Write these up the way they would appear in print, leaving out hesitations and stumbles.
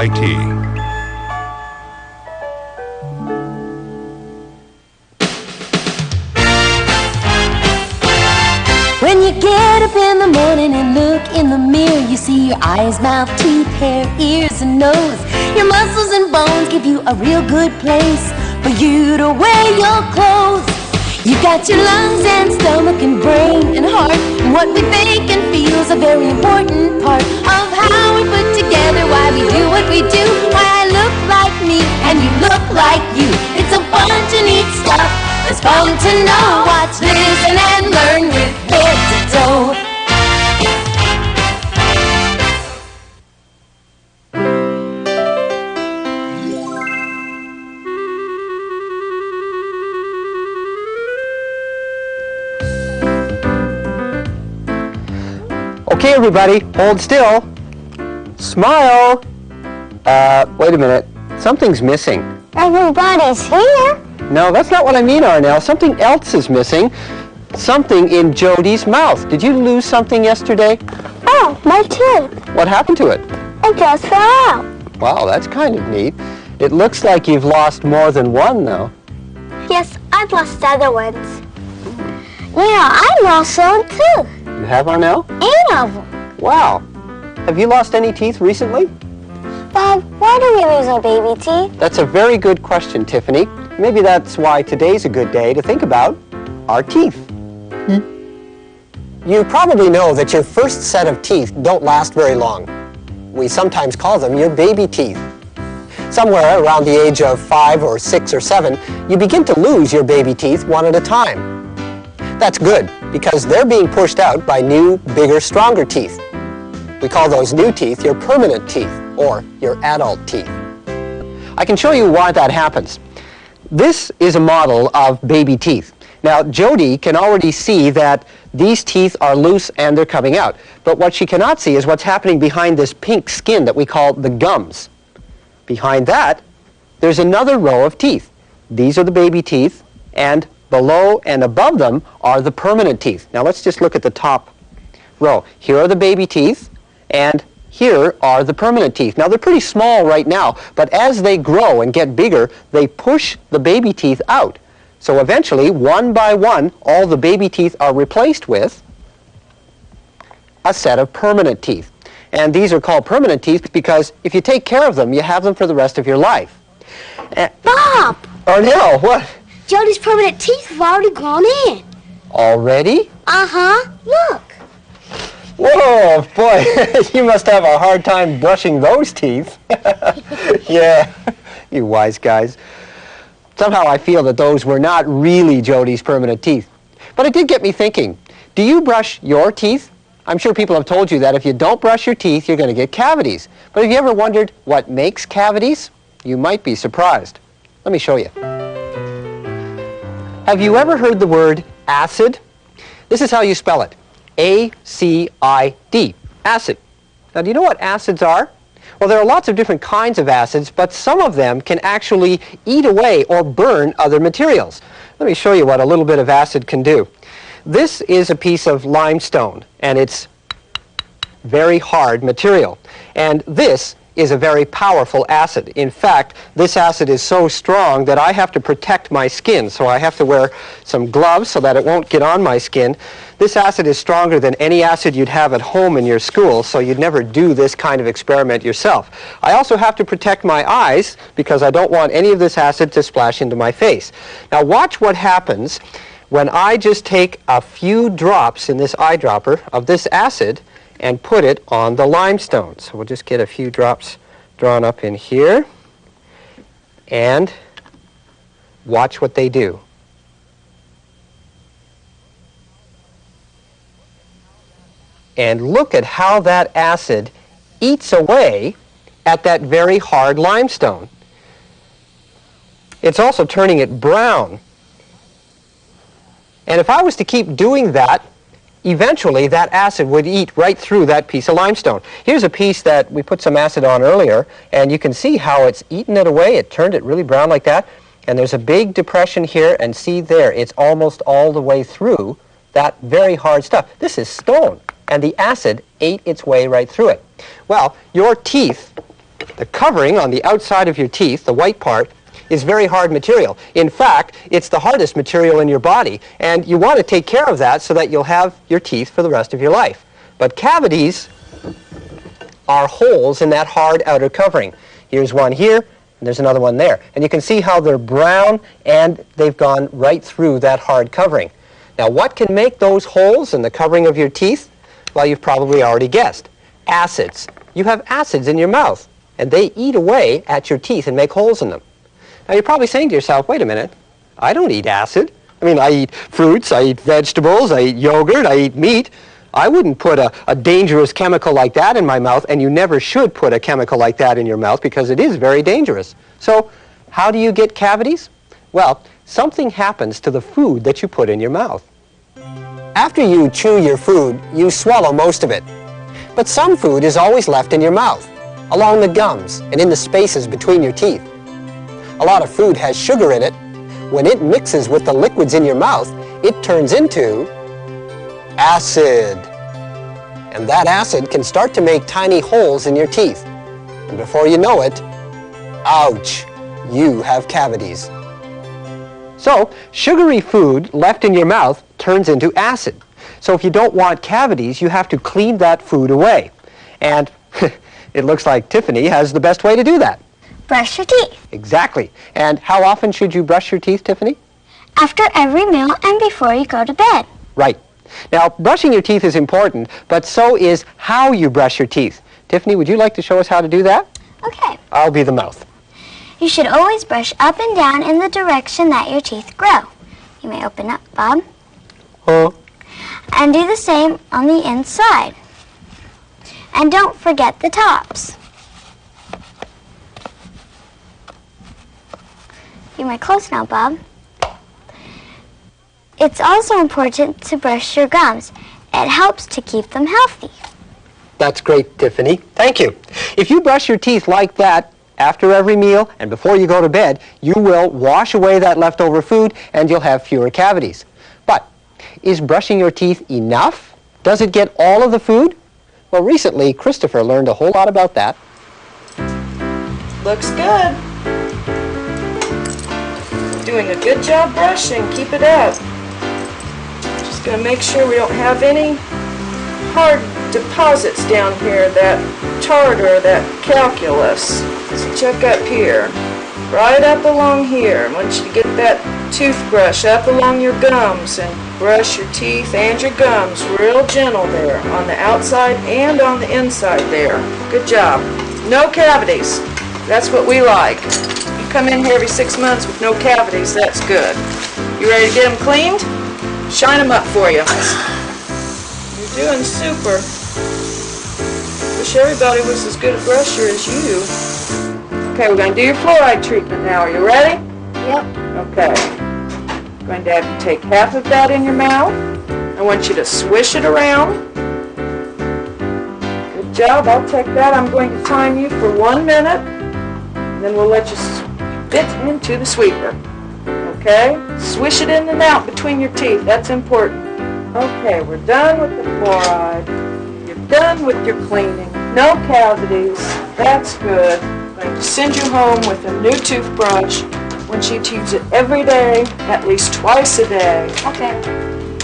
WIT. When you get up in the morning and look in the mirror, you see your eyes, mouth, teeth, hair, ears, and nose. Your muscles and bones give you a real good place for you to wear your clothes. You got your lungs and stomach and brain and heart, and what we think and feel is a very important part of how we put together why we do what we do, why I look like me and you look like you. It's a bunch of neat stuff. It's fun to know. Watch, listen, and learn with head to toe. Okay, everybody, hold still. Smile. Wait a minute. Something's missing. Everybody's here. No, that's not what I mean, Arnell. Something else is missing. Something in Jody's mouth. Did you lose something yesterday? Oh, my tooth. What happened to it? It just fell out. Wow, that's kind of neat. It looks like you've lost more than one, though. Yes, I've lost other ones. Yeah, I lost some too. You have, Arnell? 8 of them. Wow. Have you lost any teeth recently? Bob, why do we lose our baby teeth? That's a very good question, Tiffany. Maybe that's why today's a good day to think about our teeth. You probably know that your first set of teeth don't last very long. We sometimes call them your baby teeth. Somewhere around the age of 5 or 6 or 7, you begin to lose your baby teeth one at a time. That's good, because they're being pushed out by new, bigger, stronger teeth. We call those new teeth your permanent teeth, or your adult teeth. I can show you why that happens. This is a model of baby teeth. Now, Jody can already see that these teeth are loose and they're coming out. But what she cannot see is what's happening behind this pink skin that we call the gums. Behind that, there's another row of teeth. These are the baby teeth, and below and above them are the permanent teeth. Now, let's just look at the top row. Here are the baby teeth, and here are the permanent teeth. Now, they're pretty small right now, but as they grow and get bigger, they push the baby teeth out. So eventually, one by one, all the baby teeth are replaced with a set of permanent teeth. And these are called permanent teeth because if you take care of them, you have them for the rest of your life. Bob! Arnell, what? Jody's permanent teeth have already grown in. Already? Uh-huh. Look. Whoa, boy, you must have a hard time brushing those teeth. Yeah, you wise guys. Somehow I feel that those were not really Jody's permanent teeth. But it did get me thinking, do you brush your teeth? I'm sure people have told you that if you don't brush your teeth, you're going to get cavities. But have you ever wondered what makes cavities? You might be surprised. Let me show you. Have you ever heard the word acid? This is how you spell it. A-C-I-D, acid. Now, do you know what acids are? Well, there are lots of different kinds of acids, but some of them can actually eat away or burn other materials. Let me show you what a little bit of acid can do. This is a piece of limestone, and it's very hard material. And this is a very powerful acid. In fact, this acid is so strong that I have to protect my skin, so I have to wear some gloves so that it won't get on my skin. This acid is stronger than any acid you'd have at home in your school, so you'd never do this kind of experiment yourself. I also have to protect my eyes because I don't want any of this acid to splash into my face. Now watch what happens when I just take a few drops in this eyedropper of this acid and put it on the limestone. So we'll just get a few drops drawn up in here and watch what they do. And look at how that acid eats away at that very hard limestone. It's also turning it brown. And if I was to keep doing that, eventually that acid would eat right through that piece of limestone. Here's a piece that we put some acid on earlier, and you can see how it's eaten it away. It turned it really brown like that. And there's a big depression here, and see there, it's almost all the way through that very hard stuff. This is stone, and the acid ate its way right through it. Well, your teeth The covering on the outside of your teeth, the white part, is very hard material. In fact, it's the hardest material in your body, and you want to take care of that so that you'll have your teeth for the rest of your life. But cavities are holes in that hard outer covering. Here's one here, and there's another one there. And you can see how they're brown, and they've gone right through that hard covering. Now, what can make those holes in the covering of your teeth? Well, you've probably already guessed. Acids. You have acids in your mouth, and they eat away at your teeth and make holes in them. Now, you're probably saying to yourself, wait a minute, I don't eat acid. I mean, I eat fruits, I eat vegetables, I eat yogurt, I eat meat. I wouldn't put a dangerous chemical like that in my mouth, and you never should put a chemical like that in your mouth because it is very dangerous. So, how do you get cavities? Well, something happens to the food that you put in your mouth. After you chew your food, you swallow most of it. But some food is always left in your mouth, along the gums and in the spaces between your teeth. A lot of food has sugar in it. When it mixes with the liquids in your mouth, it turns into acid. And that acid can start to make tiny holes in your teeth. And before you know it, ouch, you have cavities. So, sugary food left in your mouth turns into acid. So if you don't want cavities, you have to clean that food away. And it looks like Tiffany has the best way to do that. Brush your teeth. Exactly. And how often should you brush your teeth, Tiffany? After every meal and before you go to bed. Right. Now, brushing your teeth is important, but so is how you brush your teeth. Tiffany, would you like to show us how to do that? Okay. I'll be the mouth. You should always brush up and down in the direction that your teeth grow. You may open up, Bob. And do the same on the inside. And don't forget the tops. You may close now, Bob. It's also important to brush your gums. It helps to keep them healthy. That's great, Tiffany. Thank you. If you brush your teeth like that after every meal and before you go to bed, you will wash away that leftover food and you'll have fewer cavities. But is brushing your teeth enough? Does it get all of the food? Well, recently, Christopher learned a whole lot about that. Looks good. Doing a good job brushing. Keep it up. Just going to make sure we don't have any hard deposits down here, that tartar, that calculus. Let's check up here. Right up along here. I want you to get that toothbrush up along your gums and brush your teeth and your gums real gentle there on the outside and on the inside there. Good job. No cavities. That's what we like. You come in here every 6 months with no cavities, that's good. You ready to get them cleaned? Shine them up for you. You're doing super. Wish everybody was as good a brusher as you. Okay, we're going to do your fluoride treatment now. Are you ready? Yep. Okay. I'm going to have you take half of that in your mouth. I want you to swish it around. Good job. I'll take that. I'm going to time you for 1 minute. And then we'll let you spit into the sweeper. Okay? Swish it in and out between your teeth. That's important. Okay, we're done with the fluoride. You're done with your cleaning. No cavities. That's good. I'm going to send you home with a new toothbrush. I want you to use it every day, at least twice a day. Okay.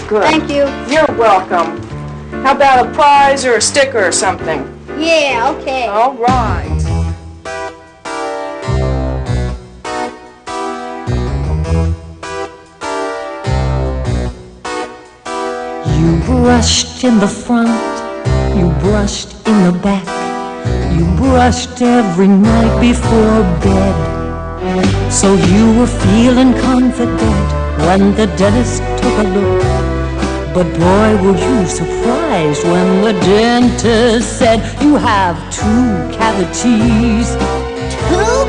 Good. Thank you. You're welcome. How about a prize or a sticker or something? Yeah, okay. All right. You brushed in the front, you brushed in the back, you brushed every night before bed. So you were feeling confident when the dentist took a look. But boy, were you surprised when the dentist said you have 2 cavities. 2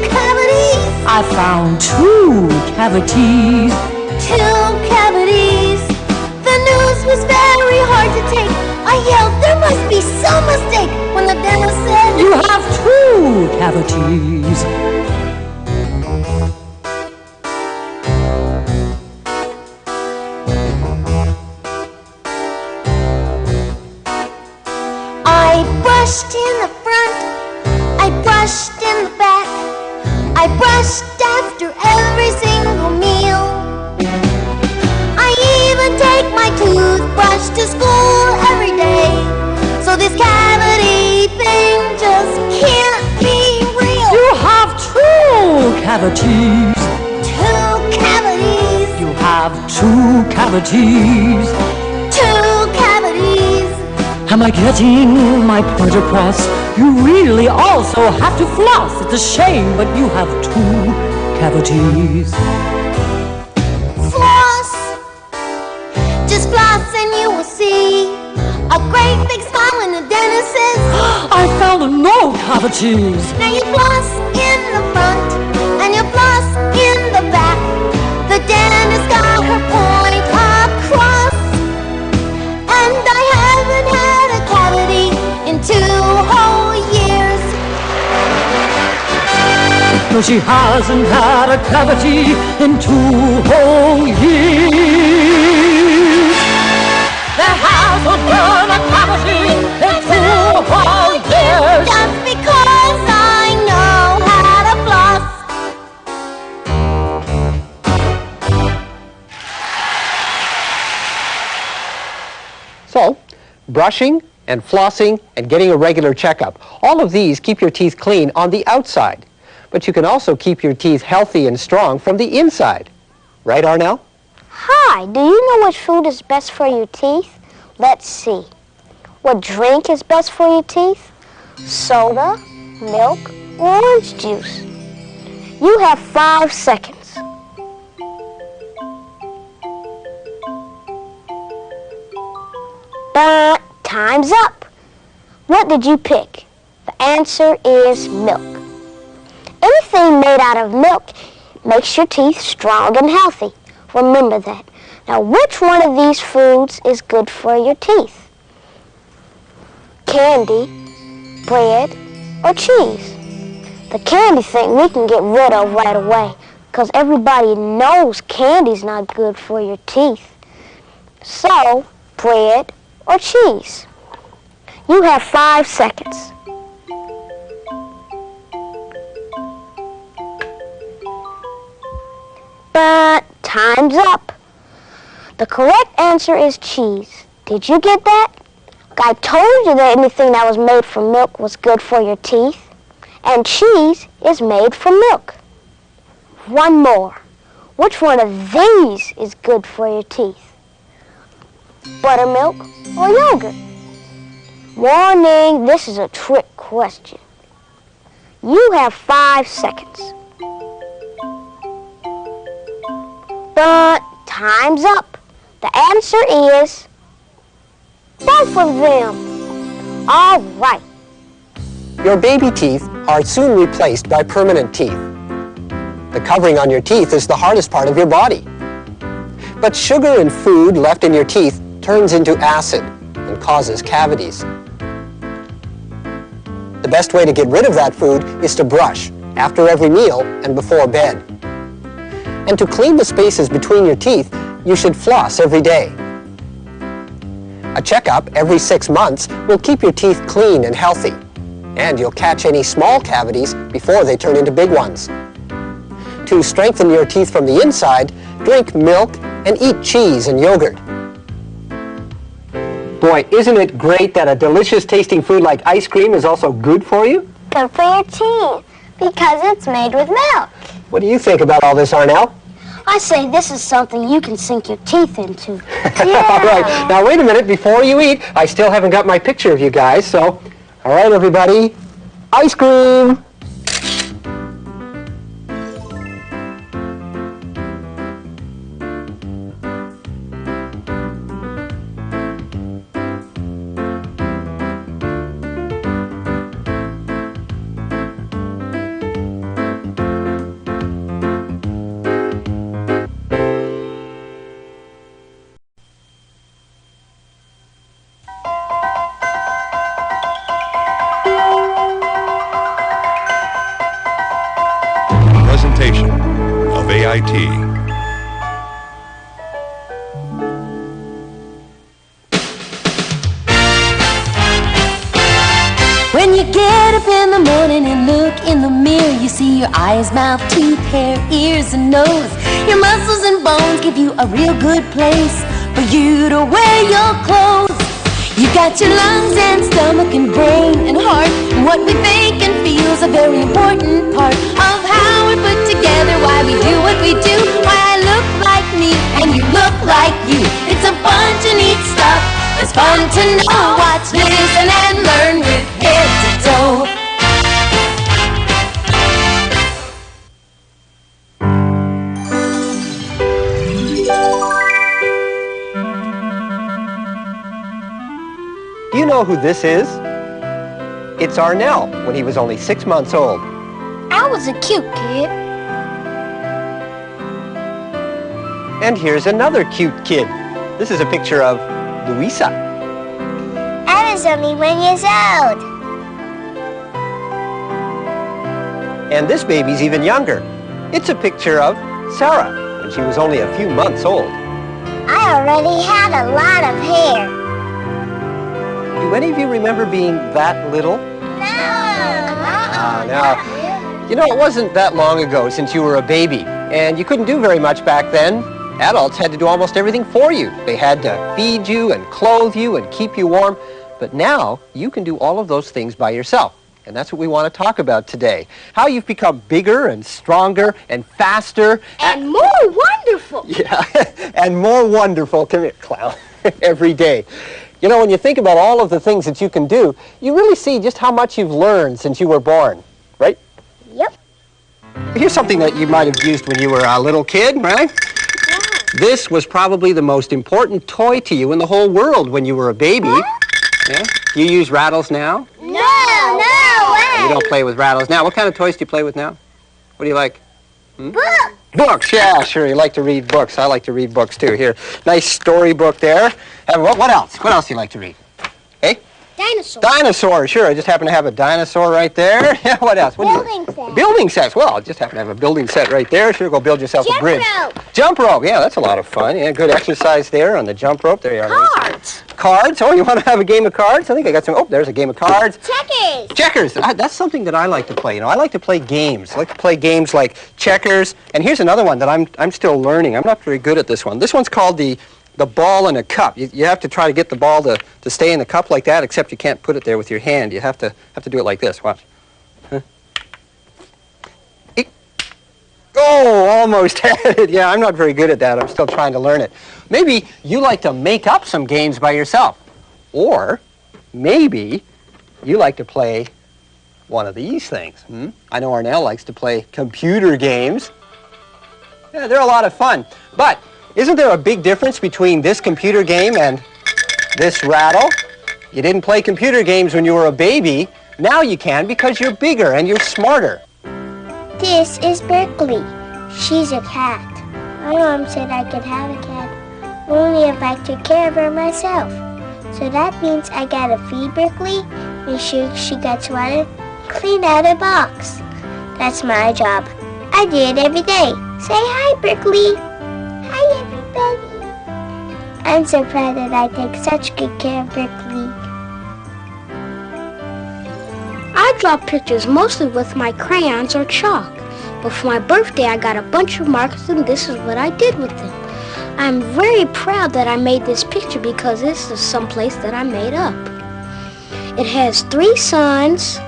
cavities? I found 2 cavities. 2 cavities. The news was very hard to take. I yelled, there must be some mistake, when the dentist said, You have 2 cavities. I brushed in the front, I brushed I brushed after every single meal. I even take my toothbrush to school every day. So this cavity thing just can't be real. You have two cavities. Two cavities. You have two cavities. Two cavities. Am I getting my point across? You really also have to floss. It's a shame, but you have two cavities. Floss. Just floss and you will see a great big smile when the dentist says, I found no cavities. now you floss in the front and you floss in the back. The dentist got her point across. And I haven't had a cavity in 2 whole years. No, she hasn't had a cavity in 2 whole years. There hasn't been a cavity in 2 whole years. Just because I know how to floss. So, brushing and flossing and getting a regular checkup. All of these keep your teeth clean on the outside. But you can also keep your teeth healthy and strong from the inside. Right, Arnell? Hi, do you know which food is best for your teeth? Let's see. What drink is best for your teeth? Soda, milk, or orange juice? You have 5 seconds. But time's up. What did you pick? The answer is milk. Anything made out of milk makes your teeth strong and healthy. Remember that. Now, which one of these foods is good for your teeth? Candy, bread, or cheese? The candy thing we can get rid of right away because everybody knows candy's not good for your teeth. So, bread or cheese? You have 5 seconds. But time's up. The correct answer is cheese. Did you get that? I told you that anything that was made from milk was good for your teeth. And cheese is made from milk. One more. Which one of these is good for your teeth? Buttermilk or yogurt? Warning, this is a trick question. You have 5 seconds. But time's up. The answer is both of them. All right. Your baby teeth are soon replaced by permanent teeth. The covering on your teeth is the hardest part of your body. But sugar and food left in your teeth turns into acid and causes cavities. The best way to get rid of that food is to brush after every meal and before bed. And to clean the spaces between your teeth, you should floss every day. A checkup every 6 months will keep your teeth clean and healthy, and you'll catch any small cavities before they turn into big ones. To strengthen your teeth from the inside, drink milk and eat cheese and yogurt. Boy, isn't it great that a delicious tasting food like ice cream is also good for you? Good for your teeth because it's made with milk. What do you think about all this, Arnell? I say this is something you can sink your teeth into. All right, now wait a minute, before you eat, I still haven't got my picture of you guys, so, all right, everybody, ice cream! Presentation of AIT. When you get up in the morning and look look in the mirror, you see your eyes, mouth, teeth, hair, ears, and nose. Your muscles and bones give you a real good place for you to wear your clothes. You got your lungs and stomach and brain and heart, and what we think and feel is a very important part of how we're put together, why we do what we do, why I look like me and you look like you. It's a bunch of neat stuff. It's fun to know. Watch, listen, and learn with head to toe. Do you know who this is? It's Arnell, when he was only 6 months old. I was a cute kid. And here's another cute kid. This is a picture of Louisa. I was only 1 year old. And this baby's even younger. It's a picture of Sarah, when she was only a few months old. I already had a lot of hair. Do any of you remember being that little? Now, you know, it wasn't that long ago since you were a baby, and you couldn't do very much back then. Adults had to do almost everything for you. They had to feed you and clothe you and keep you warm. But now, you can do all of those things by yourself. And that's what we want to talk about today. How you've become bigger and stronger and faster. And more wonderful. Yeah, and more wonderful. Come here, clown. Every day. You know, when you think about all of the things that you can do, you really see just how much you've learned since you were born, right? Yep. Here's something that you might have used when you were a little kid, right? Yeah. This was probably the most important toy to you in the whole world when you were a baby. Yeah? Do you use rattles now? No way. You don't play with rattles now. What kind of toys do you play with now? What do you like? Book. Books, yeah, sure. You like to read books. I like to read books, too. Here, nice storybook there. And what else? What else do you like to read? Hey? Dinosaur. Dinosaur, sure. I just happen to have a dinosaur right there. Yeah, what else? Building set. Building sets. Well, I just happen to have a building set right there. Sure, go build yourself a bridge. Jump rope. Jump rope. Yeah, that's a lot of fun. Yeah, good exercise there on the jump rope. There you are. Cards. Cards. Oh, you want to have a game of cards? I think I got some. Oh, there's a game of cards. Checkers. Checkers. That's something that I like to play. You know, I like to play games. I like to play games like checkers. And here's another one that I'm still learning. I'm not very good at this one. This one's called the ball in a cup. You have to try to get the ball to stay in the cup like that, except you can't put it there with your hand. You have to do it like this. Watch. Huh? Oh, almost had it. Yeah, I'm not very good at that. I'm still trying to learn it. Maybe you like to make up some games by yourself. Or maybe you like to play one of these things. I know Arnell likes to play computer games. Yeah, they're a lot of fun. But isn't there a big difference between this computer game and this rattle? You didn't play computer games when you were a baby. Now you can because you're bigger and you're smarter. This is Berkeley. She's a cat. My mom said I could have a cat only if I took care of her myself. So that means I gotta feed Berkeley, make sure she gets water, clean out a box. That's my job. I do it every day. Say hi, Berkeley. Hi, everybody. I'm so proud that I take such good care of Berkeley. I draw pictures mostly with my crayons or chalk. But for my birthday, I got a bunch of markers, and this is what I did with them. I'm very proud that I made this picture because this is someplace that I made up. It has 3 suns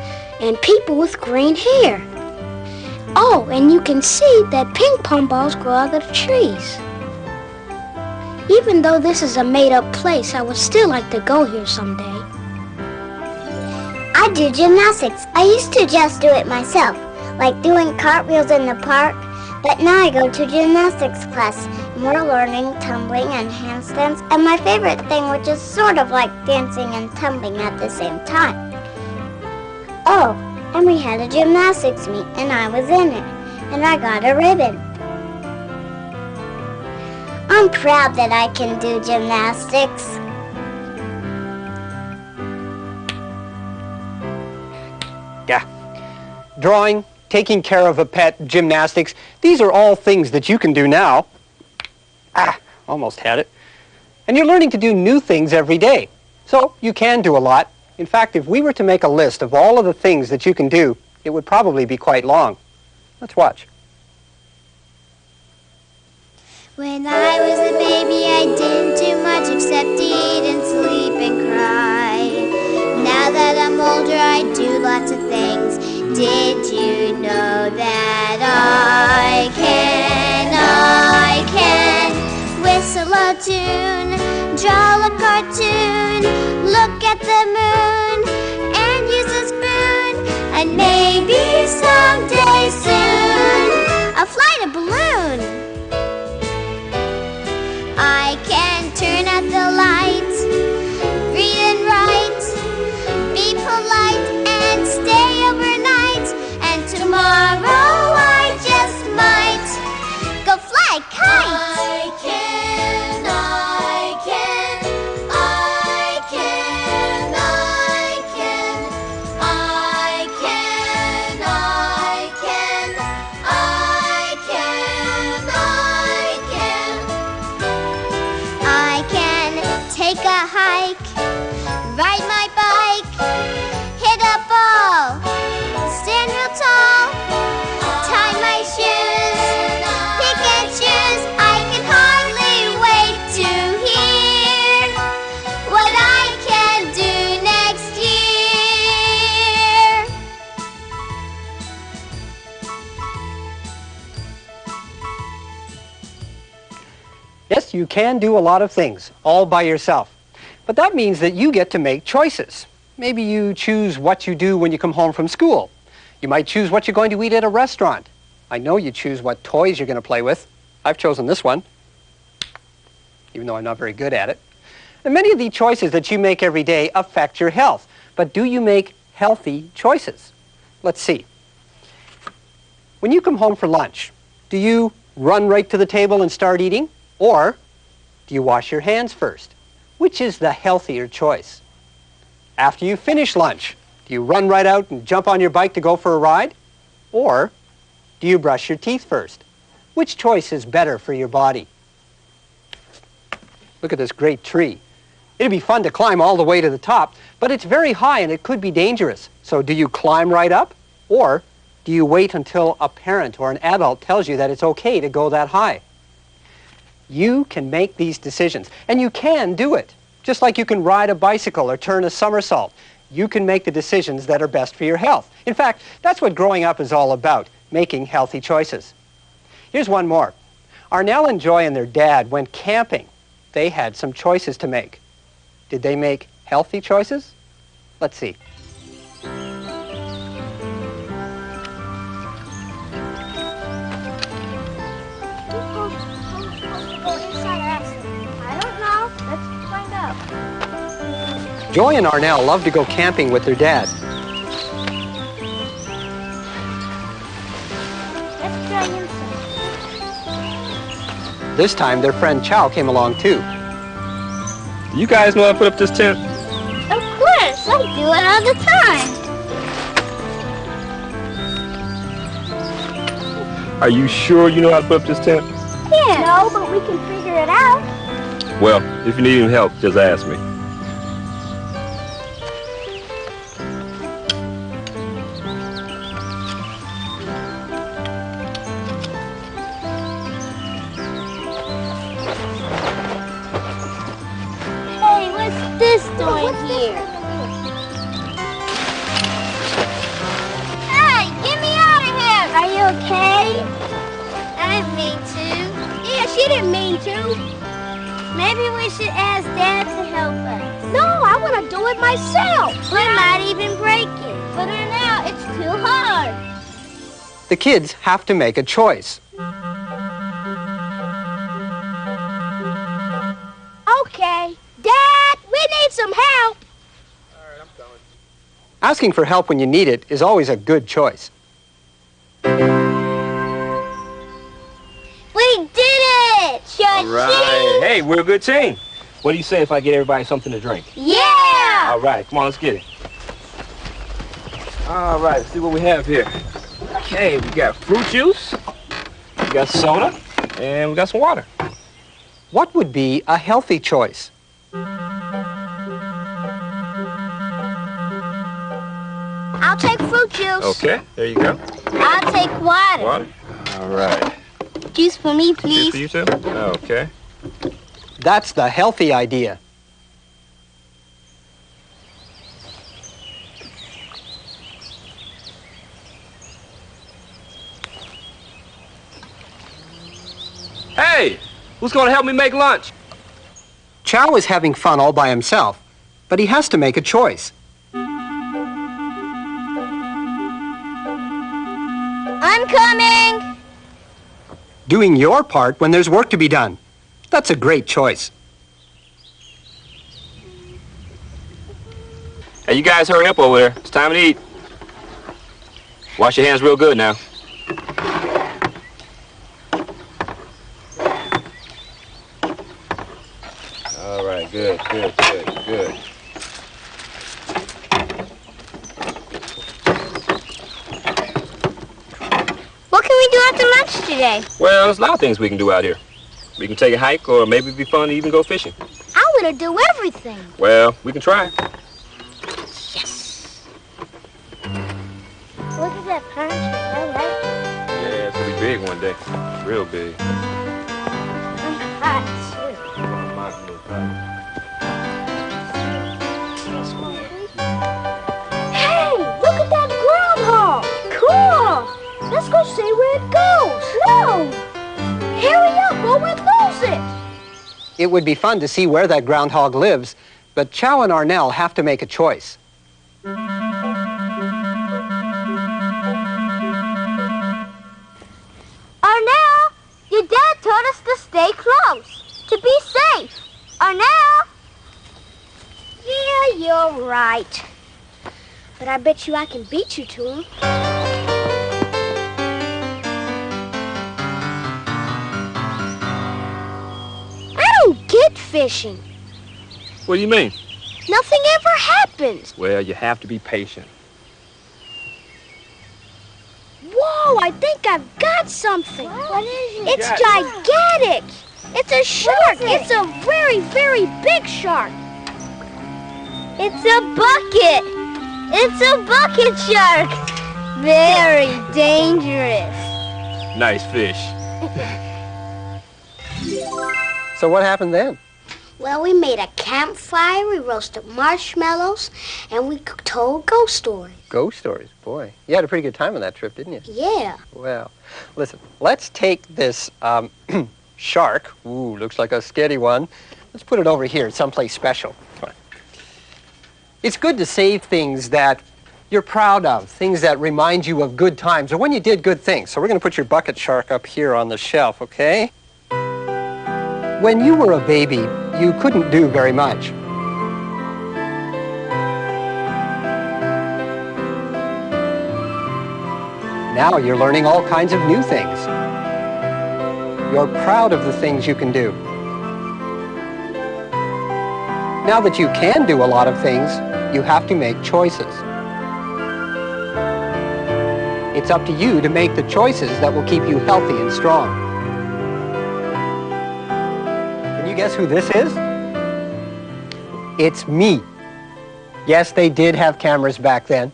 and people with green hair. Oh, and you can see that ping pong balls grow out of the trees. Even though this is a made-up place, I would still like to go here someday. I do gymnastics. I used to just do it myself, like doing cartwheels in the park, but now I go to gymnastics class, and we're learning tumbling and handstands, and my favorite thing, which is sort of like dancing and tumbling at the same time. Oh, and we had a gymnastics meet, and I was in it, and I got a ribbon. I'm proud that I can do gymnastics. Yeah. Drawing, taking care of a pet, gymnastics, these are all things that you can do now. Almost had it. And you're learning to do new things every day. So you can do a lot. In fact, if we were to make a list of all of the things that you can do, it would probably be quite long. Let's watch. When I was a baby, I didn't do much except eat and sleep and cry. Now that I'm older, I do lots of things. Did you know that I can whistle a tune, draw a cartoon, look at the moon, and use a spoon, and maybe someday soon, I'll fly a balloon. I can turn out the lights, read and write, be polite and stay overnight. And tomorrow I just might go fly a kite. Take a hike, ride my bike, hit a ball, stand real tall, tie my shoes, pick and choose. I can hardly wait to hear what I can do next year. Yes, you can do a lot of things all by yourself. But that means that you get to make choices. Maybe you choose what you do when you come home from school. You might choose what you're going to eat at a restaurant. I know you choose what toys you're going to play with. I've chosen this one, even though I'm not very good at it. And many of the choices that you make every day affect your health. But do you make healthy choices? Let's see. When you come home for lunch, do you run right to the table and start eating? Or do you wash your hands first? Which is the healthier choice? After you finish lunch, do you run right out and jump on your bike to go for a ride? Or do you brush your teeth first? Which choice is better for your body? Look at this great tree. It'd be fun to climb all the way to the top, but it's very high and it could be dangerous. So do you climb right up? Or do you wait until a parent or an adult tells you that it's okay to go that high? You can make these decisions, and you can do it. Just like you can ride a bicycle or turn a somersault. You can make the decisions that are best for your health. In fact, that's what growing up is all about, making healthy choices. Here's one more. Arnell and Joy and their dad went camping. They had some choices to make. Did they make healthy choices? Let's see. Joy and Arnell love to go camping with their dad. Let's try inside. This time their friend Chow came along too. You guys know how to put up this tent? Of course, I do it all the time. Are you sure you know how to put up this tent? Yeah. No, but we can figure it out. Well, if you need any help, just ask me. This doing here? Hey, get me out of here! Are you okay? I didn't mean to. Yeah, she didn't mean to. Maybe we should ask Dad to help us. No, I want to do it myself. We might even break it. But now it's too hard. The kids have to make a choice. Okay. Dad, we need some help. All right, I'm coming. Asking for help when you need it is always a good choice. We did it! All right. Hey, we're a good team. What do you say if I get everybody something to drink? Yeah! All right, come on, let's get it. All right, let's see what we have here. Okay, we got fruit juice, we got soda, and we got some water. What would be a healthy choice? I'll take fruit juice. Okay, there you go. I'll take water. Water? All right. Juice for me, please. Juice for you too? Okay. That's the healthy idea. Hey, who's going to help me make lunch? Chow is having fun all by himself, but he has to make a choice. I'm coming. Doing your part when there's work to be done. That's a great choice. Hey, you guys hurry up over there. It's time to eat. Wash your hands real good now. All right, good. What can we do after lunch today? Well, there's a lot of things we can do out here. We can take a hike, or maybe it'd be fun to even go fishing. I want to do everything. Well, we can try. Yes. Look at that punch. I like it. Yeah, it's gonna be big one day. Real big. I'm hot, too. Hey, look at that groundhog. Cool. Let's go see where it goes. No. Hurry up or we'll lose it. It would be fun to see where that groundhog lives, but Chow and Arnell have to make a choice. Arnell, your dad told us to stay close, to be safe. Arnell? Yeah, you're right. But I bet you I can beat you to him. I don't get fishing. What do you mean? Nothing ever happens. Well, you have to be patient. Whoa, I think I've got something. What is it? It's gigantic. It's a shark. It's a very, very big shark. It's a bucket. It's a bucket shark. Very dangerous. Nice fish. So what happened then? Well, we made a campfire, we roasted marshmallows, and we told ghost stories. Ghost stories, boy. You had a pretty good time on that trip, didn't you? Yeah. Well, listen, let's take this shark. Ooh, looks like a sketty one. Let's put it over here, someplace special. Come on. It's good to save things that you're proud of, things that remind you of good times or when you did good things. So we're going to put your bucket shark up here on the shelf, okay? When you were a baby, you couldn't do very much. Now you're learning all kinds of new things. You're proud of the things you can do. Now that you can do a lot of things, you have to make choices. It's up to you to make the choices that will keep you healthy and strong. Can you guess who this is? It's me. Yes, they did have cameras back then.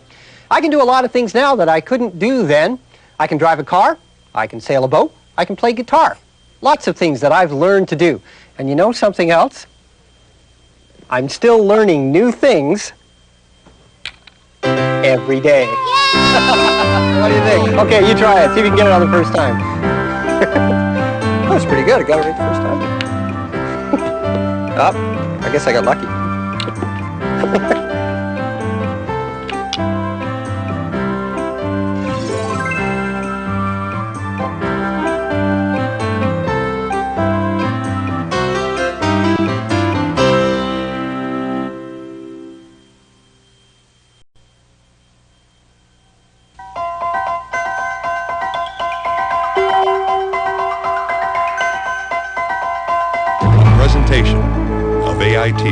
I can do a lot of things now that I couldn't do then. I can drive a car, I can sail a boat, I can play guitar. Lots of things that I've learned to do. And you know something else? I'm still learning new things every day. What do you think? Okay, you try it. See if you can get it on the first time. That was pretty good. I got it right the first time. Oh, I guess I got lucky. Presentation of AIT.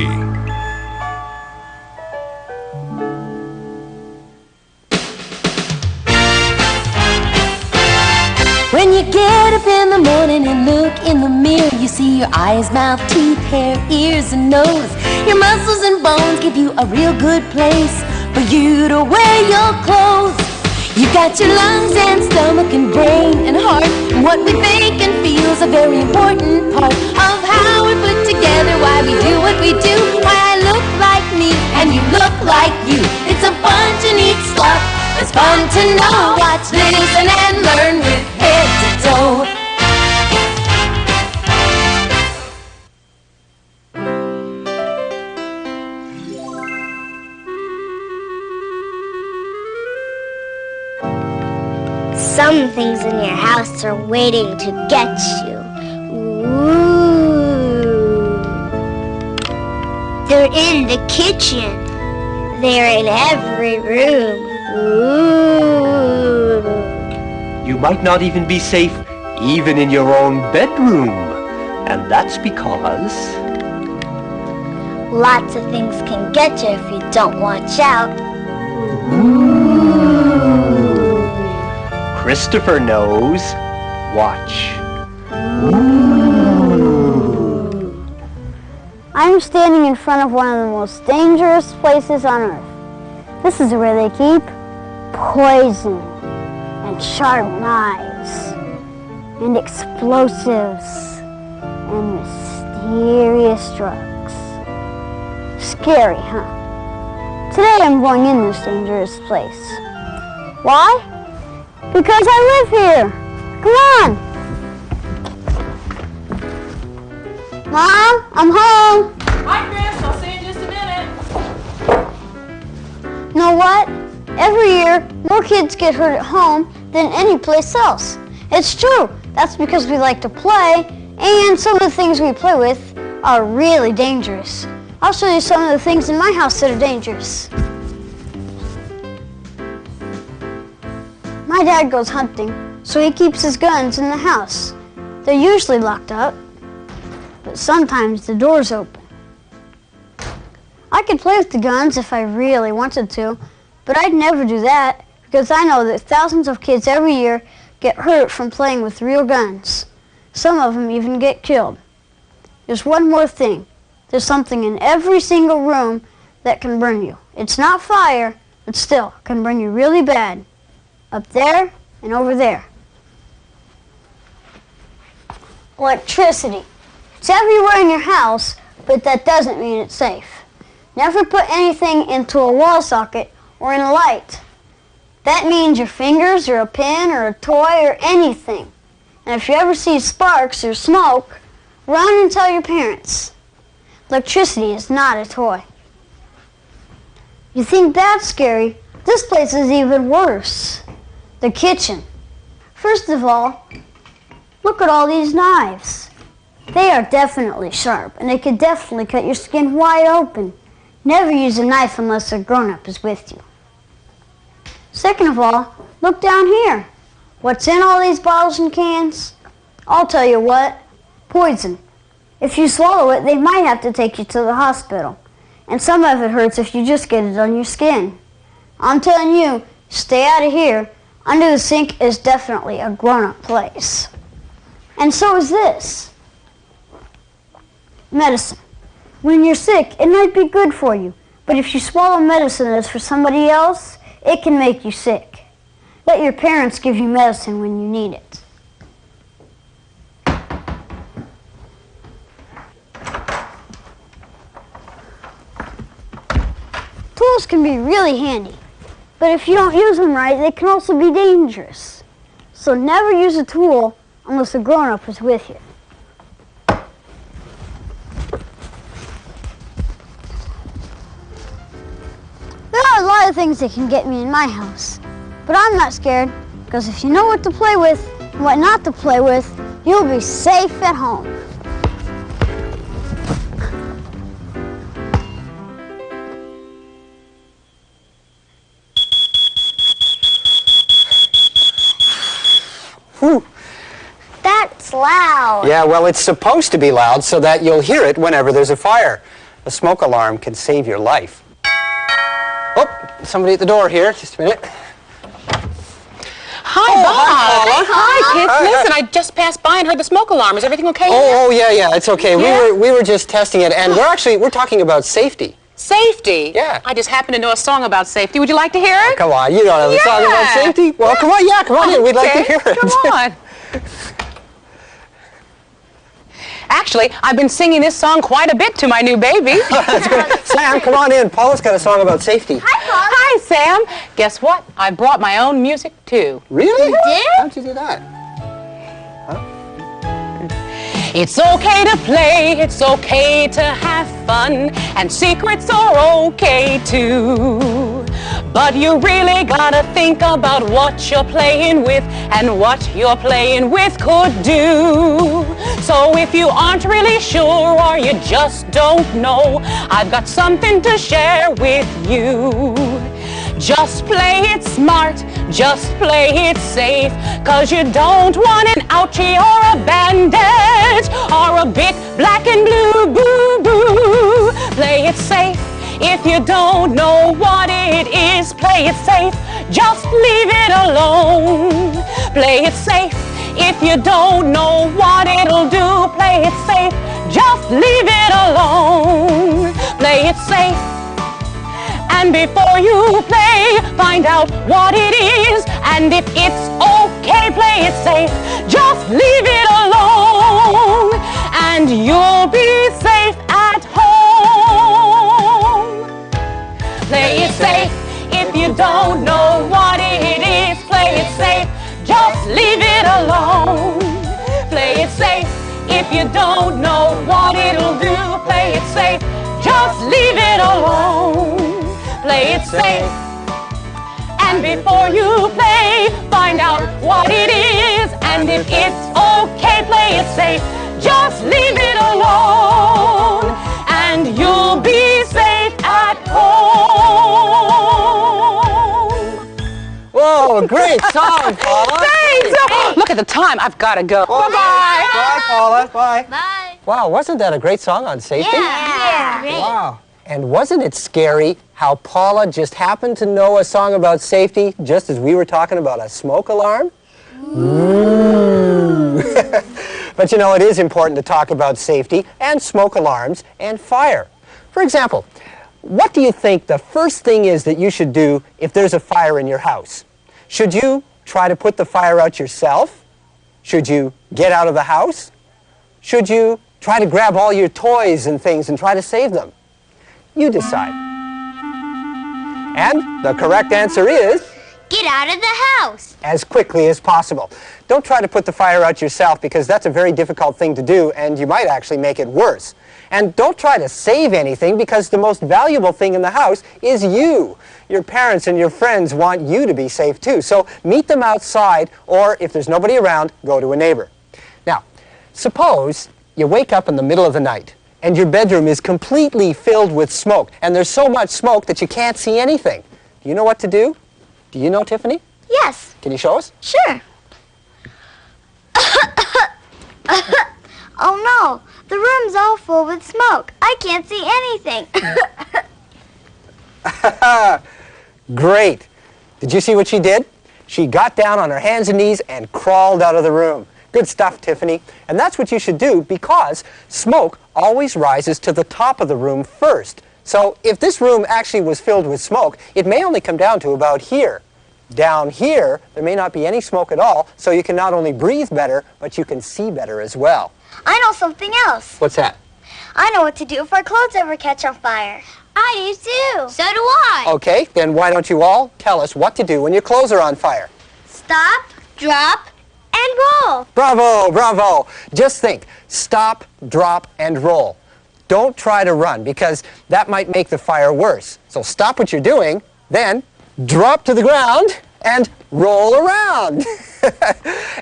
When you get up in the morning and look in the mirror, you see your eyes, mouth, teeth, hair, ears, and nose. Your muscles and bones give you a real good place for you to wear your clothes. You've got your lungs and stomach and brain and heart. And what we think and feel is a very important part of how we put together why we do what we do. Why I look like me and you look like you. It's a bunch of neat stuff. It's fun to know. Watch, listen, and learn with head to toe. Some things in your house are waiting to get you. Ooh. They're in the kitchen. They're in every room. Ooh. You might not even be safe even in your own bedroom. And that's because Lots of things can get you if you don't watch out. Christopher knows. Watch. I'm standing in front of one of the most dangerous places on Earth. This is where they keep poison and sharp knives and explosives and mysterious drugs. Scary, huh? Today I'm going in this dangerous place. Why? Because I live here. Come on. Mom, I'm home. Hi, Chris. I'll see you in just a minute. You know what? Every year, more kids get hurt at home than any place else. It's true. That's because we like to play, and some of the things we play with are really dangerous. I'll show you some of the things in my house that are dangerous. My dad goes hunting, so he keeps his guns in the house. They're usually locked up, but sometimes the door's open. I could play with the guns if I really wanted to, but I'd never do that because I know that thousands of kids every year get hurt from playing with real guns. Some of them even get killed. There's one more thing. There's something in every single room that can burn you. It's not fire, but still can burn you really bad. Up there and over there. Electricity. It's everywhere in your house, but that doesn't mean it's safe. Never put anything into a wall socket or in a light. That means your fingers or a pen or a toy or anything. And if you ever see sparks or smoke, run and tell your parents. Electricity is not a toy. You think that's scary? This place is even worse. The kitchen. First of all, look at all these knives. They are definitely sharp, and they could definitely cut your skin wide open. Never use a knife unless a grown-up is with you. Second of all, look down here. What's in all these bottles and cans? I'll tell you what, poison. If you swallow it, they might have to take you to the hospital. And some of it hurts if you just get it on your skin. I'm telling you, stay out of here. Under the sink is definitely a grown-up place. And so is this. Medicine. When you're sick, it might be good for you. But if you swallow medicine that's for somebody else, it can make you sick. Let your parents give you medicine when you need it. Tools can be really handy, but if you don't use them right, they can also be dangerous. So never use a tool unless a grown-up is with you. There are a lot of things that can get me in my house, but I'm not scared, because if you know what to play with and what not to play with, you'll be safe at home. Whew. That's loud. Yeah, well, it's supposed to be loud so that you'll hear it whenever there's a fire. A smoke alarm can save your life. Oh, somebody at the door here. Just a minute. Hi, Bob. Hi, kids. Listen, I just passed by and heard the smoke alarm. Is everything okay? Oh, yeah, it's okay. Yeah? We were just testing it, and we're talking about safety. Safety? Yeah. I just happen to know a song about safety. Would you like to hear it? Come on, you don't have a song about safety? Well, come on, come on in. We'd like to hear it. Come on. Actually, I've been singing this song quite a bit to my new baby. That's great. Sam, come on in. Paula's got a song about safety. Hi, Paula. Hi, Sam. Guess what? I brought my own music, too. Really? You did? How'd you do that? It's okay to play, it's okay to have fun, and secrets are okay too. But you really gotta think about what you're playing with and what you're playing with could do. So if you aren't really sure or you just don't know, I've got something to share with you. Just play it smart, just play it safe, 'cause you don't want an ouchie or a bandage or a big black and blue boo-boo. Play it safe. If you don't know what it is, play it safe, just leave it alone. Play it safe. If you don't know what it'll do, play it safe, just leave it alone. Play it safe. And before you play, find out what it is. And if it's okay, play it safe. Just leave it alone. And you'll be safe at home. Play it safe. If you don't know what it is, play it safe. Just leave it alone. Play it safe. If you don't know what it'll do, play it safe. Just leave it alone. Play it safe. And before you play, find out what it is. And if it's okay, play it safe. Just leave it alone. And you'll be safe at home. Whoa, great song, Paula. Thanks. Look at the time. I've got to go. Bye-bye. Bye, Paula. Bye. Bye. Wow, wasn't that a great song on safety? Yeah. Great. Wow. And wasn't it scary how Paula just happened to know a song about safety just as we were talking about a smoke alarm? Ooh. But you know, it is important to talk about safety and smoke alarms and fire. For example, what do you think the first thing is that you should do if there's a fire in your house? Should you try to put the fire out yourself? Should you get out of the house? Should you try to grab all your toys and things and try to save them? You decide. And the correct answer is... Get out of the house. As quickly as possible. Don't try to put the fire out yourself because that's a very difficult thing to do and you might actually make it worse. And don't try to save anything because the most valuable thing in the house is you. Your parents and your friends want you to be safe too. So meet them outside or if there's nobody around, go to a neighbor. Now, suppose you wake up in the middle of the night and your bedroom is completely filled with smoke, and there's so much smoke that you can't see anything. Do you know what to do? Do you know, Tiffany? Yes. Can you show us? Sure. Oh no, the room's all full with smoke. I can't see anything. Great. Did you see what she did? She got down on her hands and knees and crawled out of the room. Good stuff, Tiffany. And that's what you should do because smoke always rises to the top of the room first. So if this room actually was filled with smoke, it may only come down to about here. Down here, there may not be any smoke at all, so you can not only breathe better, but you can see better as well. I know something else. What's that? I know what to do if our clothes ever catch on fire. I do too. So do I. Okay, then why don't you all tell us what to do when your clothes are on fire? Stop, drop, and roll. Bravo, bravo. Just think, stop, drop, and roll. Don't try to run because that might make the fire worse. So stop what you're doing, then drop to the ground and roll around.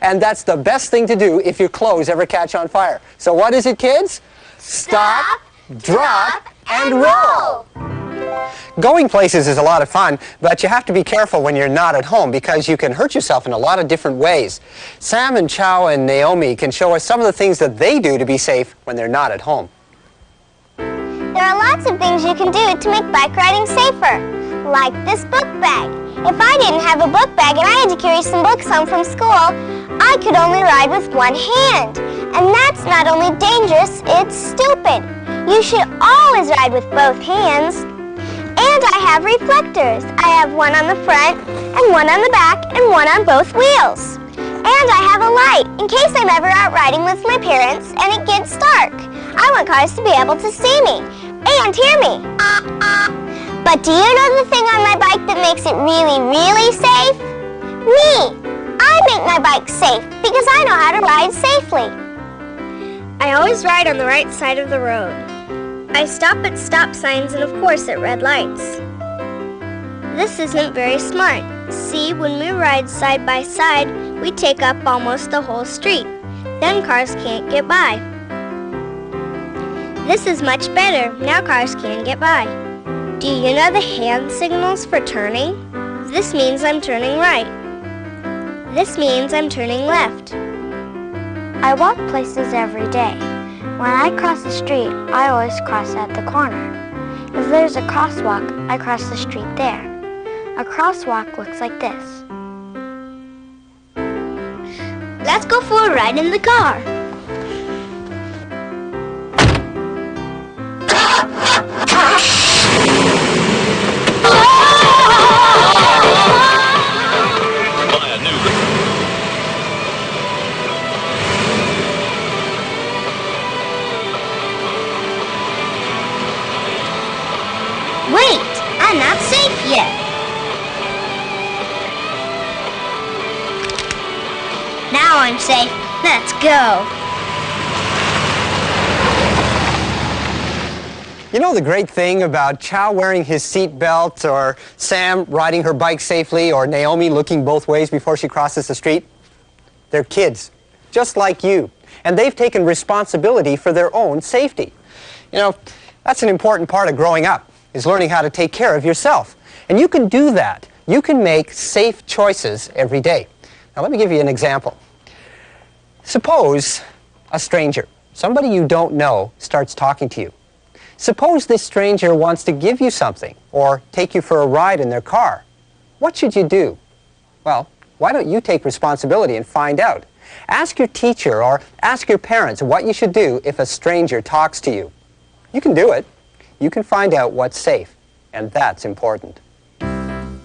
And that's the best thing to do if your clothes ever catch on fire. So what is it, kids? Stop, drop, and roll. Going places is a lot of fun, but you have to be careful when you're not at home because you can hurt yourself in a lot of different ways. Sam and Chow and Naomi can show us some of the things that they do to be safe when they're not at home. There are lots of things you can do to make bike riding safer, like this book bag. If I didn't have a book bag and I had to carry some books home from school, I could only ride with one hand. And that's not only dangerous, it's stupid. You should always ride with both hands. And I have reflectors. I have one on the front, and one on the back, and one on both wheels. And I have a light, in case I'm ever out riding with my parents and it gets dark. I want cars to be able to see me and hear me. But do you know the thing on my bike that makes it really, really safe? Me! I make my bike safe because I know how to ride safely. I always ride on the right side of the road. I stop at stop signs and of course at red lights. This isn't very smart. See, when we ride side by side, we take up almost the whole street. Then cars can't get by. This is much better. Now cars can get by. Do you know the hand signals for turning? This means I'm turning right. This means I'm turning left. I walk places every day. When I cross the street, I always cross at the corner. If there's a crosswalk, I cross the street there. A crosswalk looks like this. Let's go for a ride in the car. Wait, I'm not safe yet. Now I'm safe. Let's go. You know the great thing about Chow wearing his seat belt, or Sam riding her bike safely, or Naomi looking both ways before she crosses the street? They're kids, just like you, and they've taken responsibility for their own safety. You know, that's an important part of growing up, is learning how to take care of yourself. And you can do that. You can make safe choices every day. Now let me give you an example. Suppose a stranger, somebody you don't know, starts talking to you. Suppose this stranger wants to give you something or take you for a ride in their car. What should you do? Well, why don't you take responsibility and find out? Ask your teacher or ask your parents what you should do if a stranger talks to you. You can do it. You can find out what's safe, and that's important.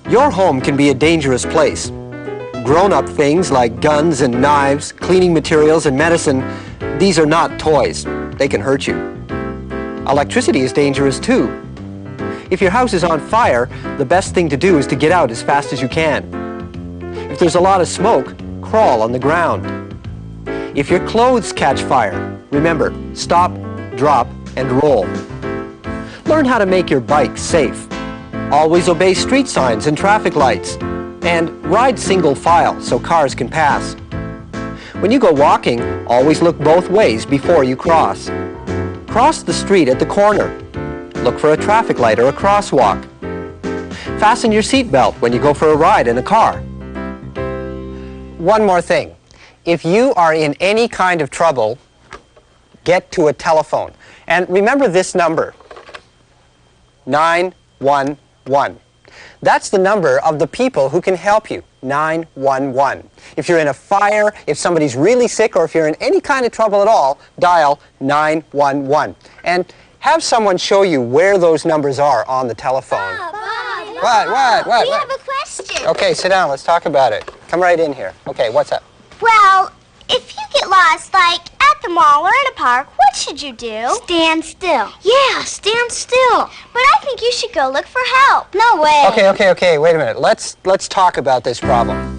Your home can be a dangerous place. Grown-up things like guns and knives, cleaning materials and medicine, these are not toys. They can hurt you. Electricity is dangerous too. If your house is on fire, the best thing to do is to get out as fast as you can. If there's a lot of smoke, crawl on the ground. If your clothes catch fire, remember, stop, drop, and roll. Learn how to make your bike safe. Always obey street signs and traffic lights. And ride single file so cars can pass. When you go walking, always look both ways before you cross. Cross the street at the corner. Look for a traffic light or a crosswalk. Fasten your seatbelt when you go for a ride in a car. One more thing. If you are in any kind of trouble, get to a telephone. And remember this number, 911. That's the number of the people who can help you, 911. If you're in a fire, if somebody's really sick, or if you're in any kind of trouble at all, dial 911. And have someone show you where those numbers are on the telephone. Bob, What? We have a question. Okay, sit down. Let's talk about it. Come right in here. Okay, what's up? Well, if you get lost, like at the mall or in a park, what should you do? Stand still. Yeah, stand still. But I think you should go look for help. No way. Okay, wait a minute. Let's talk about this problem.